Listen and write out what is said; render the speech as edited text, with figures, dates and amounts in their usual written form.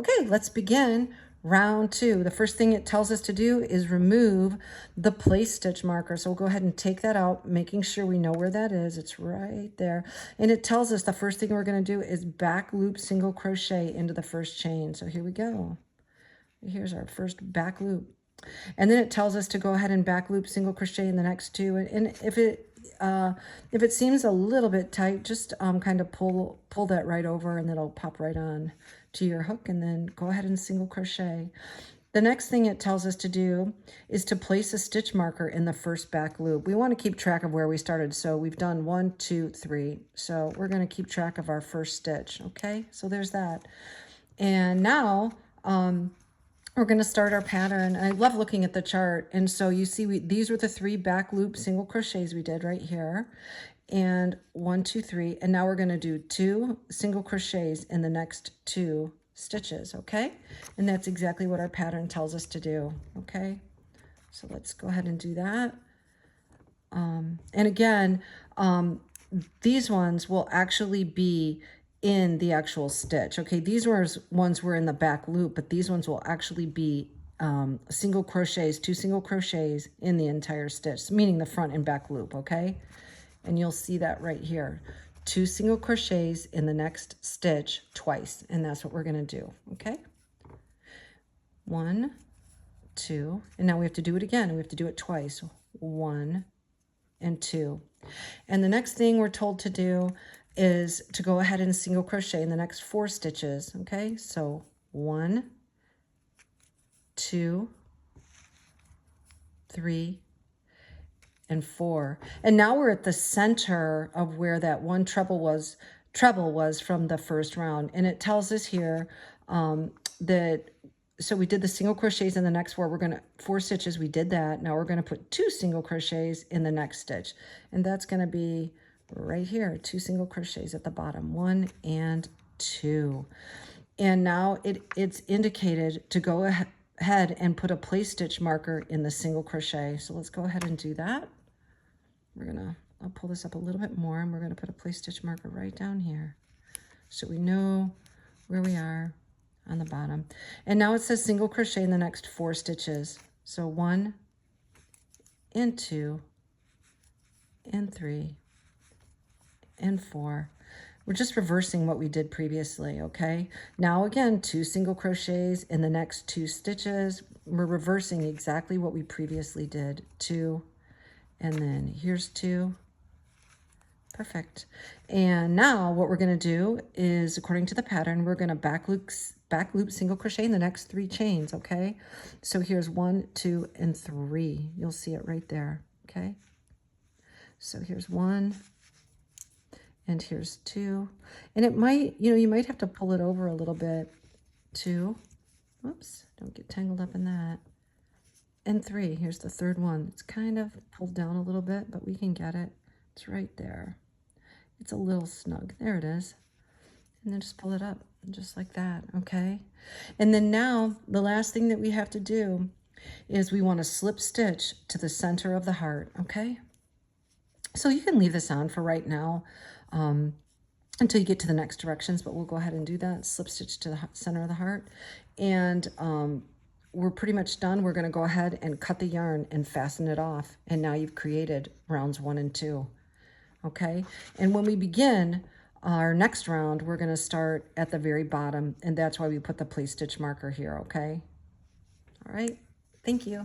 Okay, let's begin round 2. The first thing it tells us to do is remove the place stitch marker. So we'll go ahead and take that out, making sure we know where that is. It's right there. And it tells us the first thing we're going to do is back loop single crochet into the first chain. So here we go. Here's our first back loop. And then it tells us to go ahead and back loop single crochet in the next 2. And if it seems a little bit tight, just kind of pull that right over, and it'll pop right on to your hook, and then go ahead and single crochet. The next thing it tells us to do is to place a stitch marker in the first back loop. We want to keep track of where we started. So we've done 1, 2, 3. So we're going to keep track of our first stitch. Okay, so there's that. And now we're going to start our pattern. I love looking at the chart. And so you see, these were the 3 back loop single crochets we did right here. And 1, 2, 3. And now we're going to do 2 single crochets in the next 2 stitches. Okay. And that's exactly what our pattern tells us to do. Okay. So let's go ahead and do that. And again, these ones will actually be in the actual stitch. Okay, these ones were in the back loop, but these ones will actually be single crochets, 2 single crochets in the entire stitch, meaning the front and back loop. Okay, and you'll see that right here, 2 single crochets in the next stitch twice, and that's what we're going to do. Okay, 1, 2, and now we have to do it again. We have to do it twice. 1 and 2, and the next thing we're told to do is to go ahead and single crochet in the next 4 stitches. Okay, so 1, 2, 3, and 4. And now we're at the center of where that one treble was from the first round. And it tells us here that, so we did the single crochets in the next 4. 4 stitches, we did that. Now we're going to put 2 single crochets in the next stitch. And that's going to be right here, 2 single crochets at the bottom, 1 and 2. And now it's indicated to go ahead and put a place stitch marker in the single crochet. So let's go ahead and do that. I'll pull this up a little bit more, and we're gonna put a place stitch marker right down here so we know where we are on the bottom. And now it says single crochet in the next 4 stitches. So 1 and 2 and 3 and 4. We're just reversing what we did previously. Okay, now again, 2 single crochets in the next 2 stitches. We're reversing exactly what we previously did. 2, and then here's 2. Perfect. And now what we're going to do is, according to the pattern, we're going to back loop single crochet in the next 3 chains. Okay, so here's 1, 2, and 3. You'll see it right there. Okay, so here's 1, and here's 2, and it might, you might have to pull it over a little bit. 2, whoops, don't get tangled up in that. And 3, here's the 3rd one. It's kind of pulled down a little bit, but we can get it. It's right there. It's a little snug. There it is. And then just pull it up, just like that. Okay. And then now the last thing that we have to do is we want to slip stitch to the center of the heart. Okay. So you can leave this on for right now until you get to the next directions, but we'll go ahead and do that. Slip stitch to the center of the heart. And we're pretty much done. We're going to go ahead and cut the yarn and fasten it off. And now you've created rounds 1 and 2. Okay. And when we begin our next round, we're going to start at the very bottom. And that's why we put the place stitch marker here. Okay. All right. Thank you.